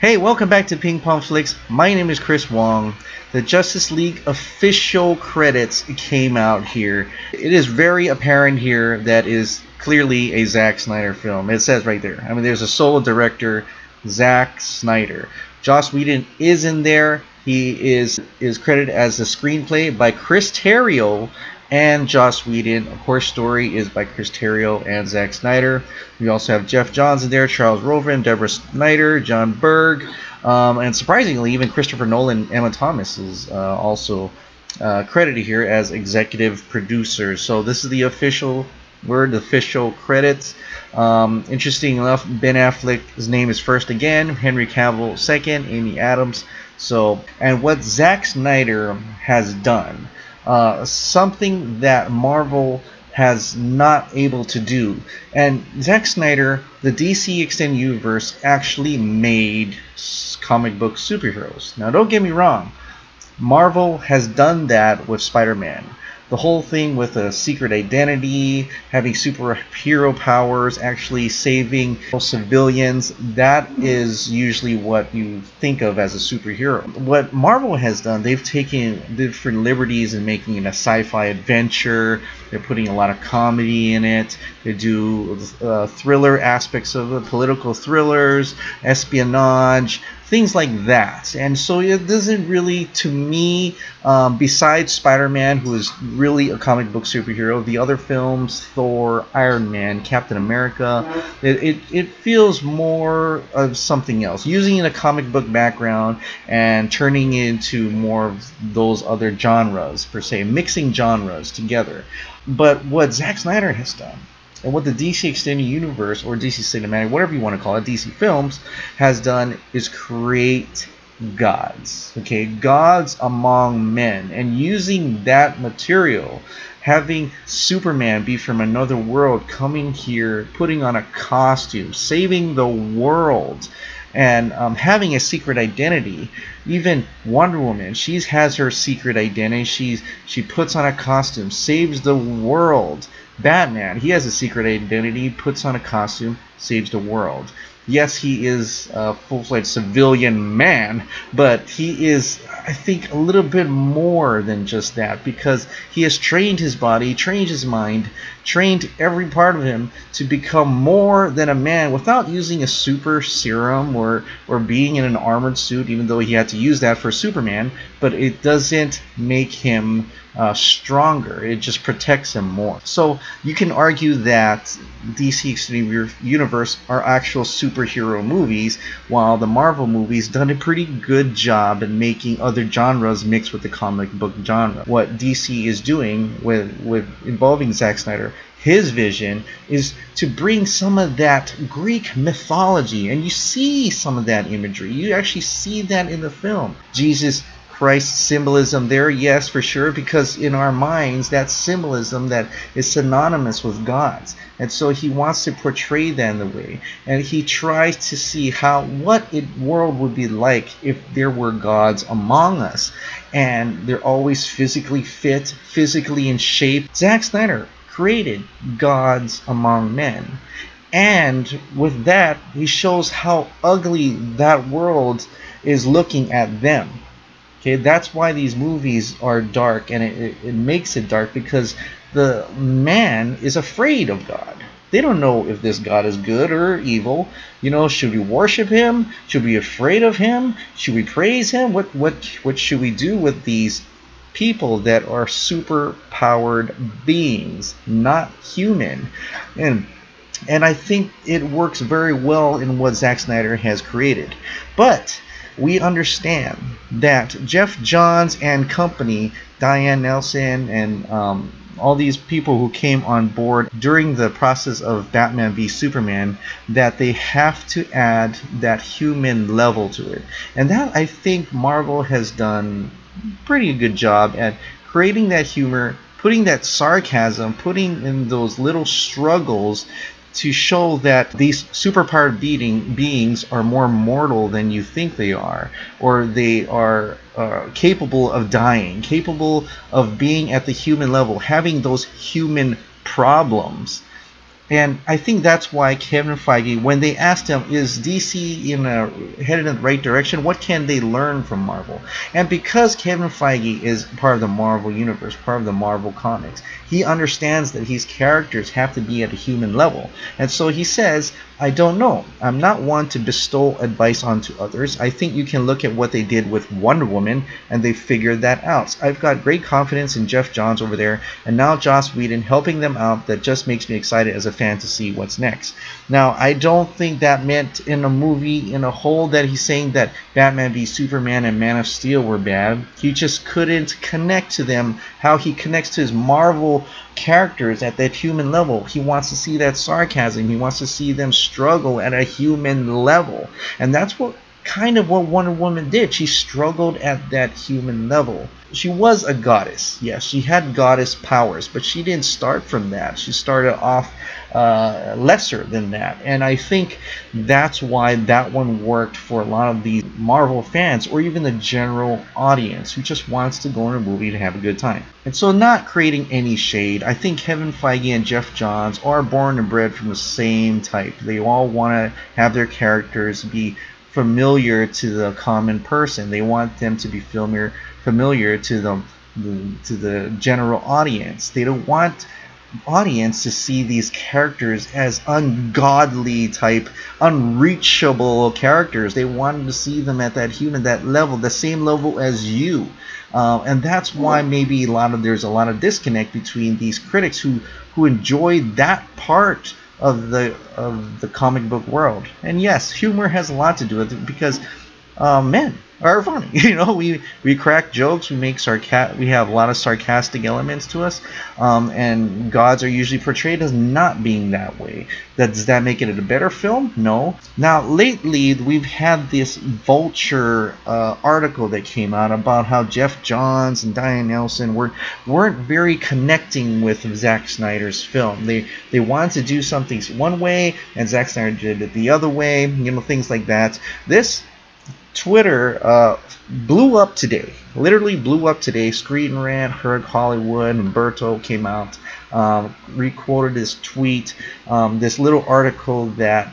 Hey, welcome back to Ping Pong Flicks. My name is Chris Wong. The Justice League official credits came out here. It is very apparent here that is clearly a Zack Snyder film. It says right there. I mean, there's a solo director, Zack Snyder. Joss Whedon is in there. He is credited as the screenplay by Chris Terrio and Joss Whedon. Of course, story is by Chris Terrio and Zack Snyder. We also have Geoff Johns in there, Charles Roven, Deborah Snyder, John Berg, and surprisingly, even Christopher Nolan and Emma Thomas is also credited here as executive producers. So this is the official word, the official credits. Interesting enough, Ben Affleck's name is first again, Henry Cavill second, Amy Adams. So, and what Zack Snyder has done, something that Marvel has not able to do. And Zack Snyder, the DC Extended Universe, actually made comic book superheroes. Now don't get me wrong, Marvel has done that with Spider-Man. The whole thing with a secret identity, having superhero powers, actually saving civilians, that is usually what you think of as a superhero. What Marvel has done, they've taken different liberties in making it a sci-fi adventure. They're putting a lot of comedy in it. They do thriller aspects of it, political thrillers, espionage, things like that. And so it doesn't really, to me, besides Spider-Man, who is really a comic book superhero, the other films, Thor, Iron Man, Captain America, it feels more of something else, using a comic book background and turning it into more of those other genres, per se, mixing genres together. But what Zack Snyder has done, and what the DC Extended Universe, or DC Cinematic, whatever you want to call it, DC Films, has done is create gods. Okay, gods among men. And using that material, having Superman be from another world, coming here, putting on a costume, saving the world, and having a secret identity. Even Wonder Woman, she has her secret identity. She puts on a costume, saves the world. Batman, he has a secret identity, puts on a costume, saves the world. Yes, he is a full-fledged civilian man, but he is, I think, a little bit more than just that, because he has trained his body, trained his mind, trained every part of him to become more than a man without using a super serum or being in an armored suit, even though he had to use that for Superman. But it doesn't make him stronger. It just protects him more. So you can argue that DC Extended Universe are actual superhero movies, while the Marvel movies done a pretty good job in making other genres mixed with the comic book genre. What DC is doing with involving Zack Snyder, his vision is to bring some of that Greek mythology, and you see some of that imagery. You actually see that in the film. Jesus Christ symbolism there, yes, for sure, because in our minds, that symbolism that is synonymous with gods. And so he wants to portray that in the way. And he tries to see what a world would be like if there were gods among us. And they're always physically fit, physically in shape. Zack Snyder created gods among men. And with that, he shows how ugly that world is looking at them. Okay, that's why these movies are dark, and it makes it dark because the man is afraid of God. They don't know if this God is good or evil. You know, should we worship him? Should we be afraid of him? Should we praise him? What should we do with these people that are super powered beings, not human? And I think it works very well in what Zack Snyder has created. But we understand that Geoff Johns and company, Diane Nelson, and all these people who came on board during the process of Batman v Superman, that they have to add that human level to it. And that, I think, Marvel has done a pretty good job at creating that humor, putting that sarcasm, putting in those little struggles to show that these superpowered beings are more mortal than you think they are, or they are capable of dying, capable of being at the human level, having those human problems. And I think that's why Kevin Feige, when they asked him, is DC headed in the right direction? What can they learn from Marvel? And because Kevin Feige is part of the Marvel universe, part of the Marvel comics, he understands that his characters have to be at a human level. And so he says, I don't know. I'm not one to bestow advice onto others. I think you can look at what they did with Wonder Woman, and they figured that out. I've got great confidence in Geoff Johns over there, and now Joss Whedon helping them out. That just makes me excited as a fan to see what's next. Now, I don't think that meant in a movie in a whole that he's saying that Batman v Superman and Man of Steel were bad. He just couldn't connect to them how he connects to his Marvel characters at that human level. He wants to see that sarcasm. He wants to see them struggle at a human level. And that's what kind of what Wonder Woman did. She struggled at that human level. She was a goddess. Yes, she had goddess powers, but she didn't start from that. She started off lesser than that. And I think that's why that one worked for a lot of these Marvel fans, or even the general audience who just wants to go in a movie to have a good time. And so, not creating any shade, I think Kevin Feige and Geoff Johns are born and bred from the same type. They all want to have their characters be familiar to the common person. They want them to be familiar to the general audience. They don't want audience to see these characters as ungodly type, unreachable characters. They wanted to see them at that human, that level, the same level as you. And that's why maybe there's a lot of disconnect between these critics who enjoy that part of the comic book world. And yes, humor has a lot to do with it, because men are funny. You know, we crack jokes, we have a lot of sarcastic elements to us, and gods are usually portrayed as not being that way. Does that make it a better film? No. Now lately we've had this Vulture article that came out about how Geoff Johns and Diane Nelson weren't very connecting with Zack Snyder's film. They wanted to do something one way, and Zack Snyder did it the other way. You know, things like that. This Twitter blew up today. Literally blew up today. Screen Rant, Heard Hollywood, Umberto came out, requoted this tweet, this little article that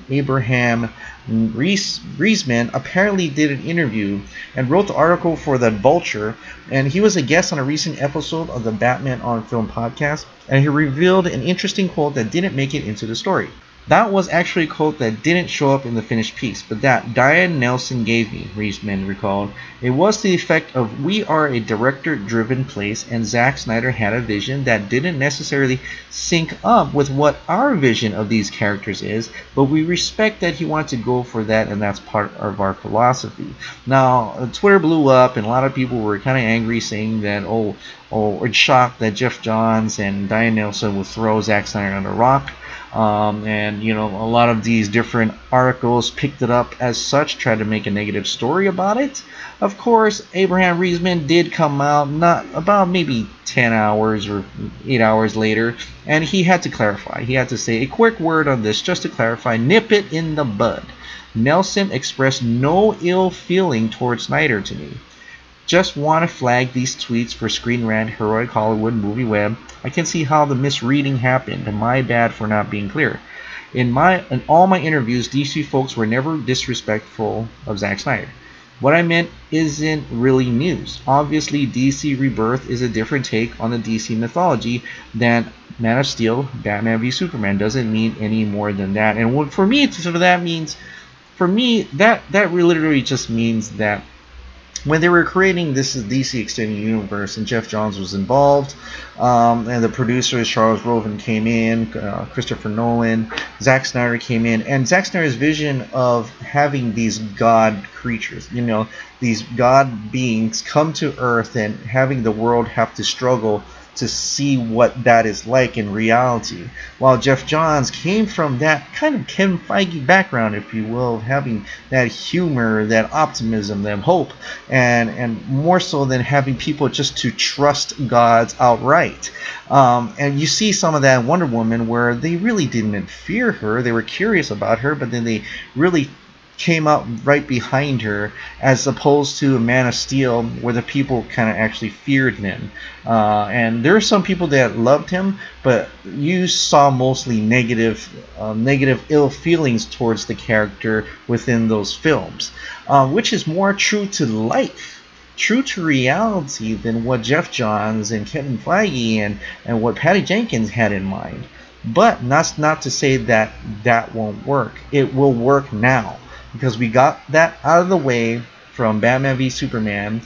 Abraham Reisman apparently did an interview and wrote the article for the Vulture, and he was a guest on a recent episode of the Batman on Film podcast, and he revealed an interesting quote that didn't make it into the story. That was actually a quote that didn't show up in the finished piece, but that Diane Nelson gave me, Reisman recalled. It was to the effect of, we are a director-driven place, and Zack Snyder had a vision that didn't necessarily sync up with what our vision of these characters is, but we respect that he wanted to go for that, and that's part of our philosophy. Now, Twitter blew up, and a lot of people were kind of angry, saying that, or shocked that Geoff Johns and Diane Nelson would throw Zack Snyder on the rock. And you know, a lot of these different articles picked it up as such, tried to make a negative story about it. Of course, Abraham Reisman did come out not about maybe 10 hours or 8 hours later, and he had to clarify. He had to say a quick word on this just to clarify, nip it in the bud. Nelson expressed no ill feeling towards Snyder to me. Just want to flag these tweets for Screen Rant, Heroic Hollywood, Movie Web. I can see how the misreading happened, and my bad for not being clear. In all my interviews, DC folks were never disrespectful of Zack Snyder. What I meant isn't really news. Obviously, DC Rebirth is a different take on the DC mythology than Man of Steel, Batman v Superman. Doesn't mean any more than that. And what, for me, that literally just means that when they were creating this DC Extended Universe and Geoff Johns was involved, and the producers Charles Roven came in, Christopher Nolan, Zack Snyder came in, and Zack Snyder's vision of having these god creatures, you know, these god beings come to Earth and having the world have to struggle to see what that is like in reality. While Geoff Johns came from that kind of Kevin Feige background, if you will, having that humor, that optimism, that hope, and more so than having people just to trust gods outright. And you see some of that in Wonder Woman, where they really didn't fear her. They were curious about her, but then they really came out right behind her, as opposed to Man of Steel, where the people kind of actually feared him. And there are some people that loved him, but you saw mostly negative, ill feelings towards the character within those films, which is more true to life, true to reality, than what Geoff Johns and Kevin Feige and what Patty Jenkins had in mind. But that's not to say that that won't work. It will work now, because we got that out of the way from Batman v Superman.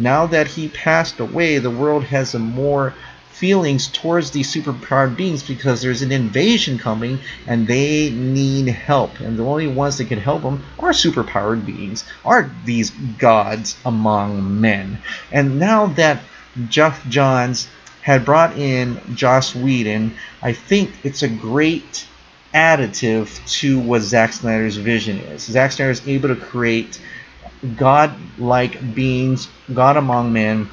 Now that he passed away, the world has a more feelings towards these superpowered beings, because there's an invasion coming and they need help, and the only ones that can help them are superpowered beings, are these gods among men. And now that Geoff Johns had brought in Joss Whedon, I think it's a great additive to what Zack Snyder's vision is. Zack Snyder is able to create god-like beings, God among men,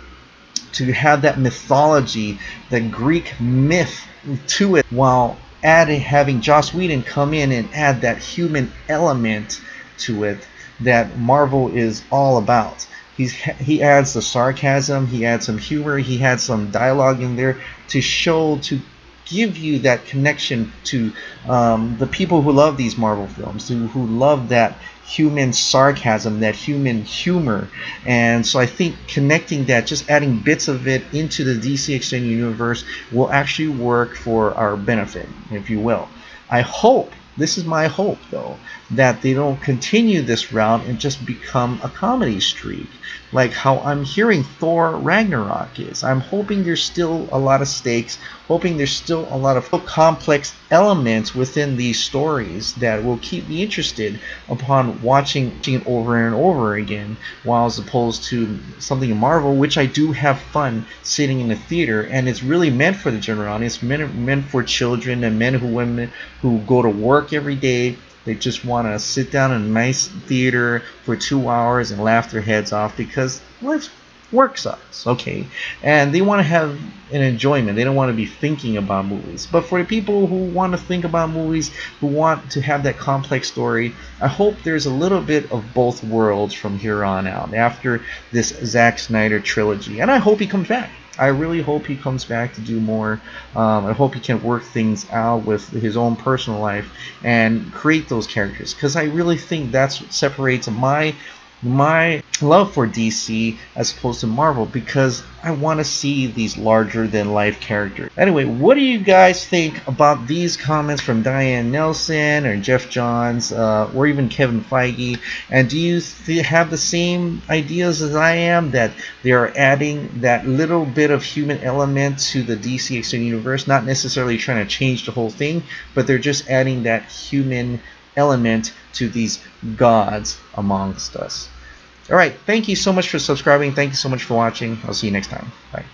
to have that mythology, the Greek myth to it, while having Joss Whedon come in and add that human element to it that Marvel is all about. He adds the sarcasm, he adds some humor, he had some dialogue in there to give you that connection to the people who love these Marvel films, who love that human sarcasm, that human humor. And so I think connecting that, just adding bits of it into the DC Extended Universe, will actually work for our benefit, if you will. I hope, this is my hope though, that they don't continue this route and just become a comedy streak, like how I'm hearing Thor Ragnarok is. I'm hoping there's still a lot of stakes, hoping there's still a lot of complex elements within these stories that will keep me interested upon watching it over and over again, while as opposed to something in Marvel, which I do have fun sitting in the theater, and it's really meant for the general audience, meant for children and women who go to work every day. They just want to sit down in a nice theater for 2 hours and laugh their heads off, because work sucks, okay? And they want to have an enjoyment. They don't want to be thinking about movies. But for the people who want to think about movies, who want to have that complex story, I hope there's a little bit of both worlds from here on out after this Zack Snyder trilogy. And I hope he comes back. I really hope he comes back to do more. I hope he can work things out with his own personal life and create those characters, because I really think that's what separates my love for DC as opposed to Marvel, because I want to see these larger than life characters. Anyway, what do you guys think about these comments from Diane Nelson or Geoff Johns or even Kevin Feige? And do you have the same ideas as I am, that they are adding that little bit of human element to the DC Extended Universe, not necessarily trying to change the whole thing, but they're just adding that human element to these gods amongst us? Alright, thank you so much for subscribing. Thank you so much for watching. I'll see you next time. Bye.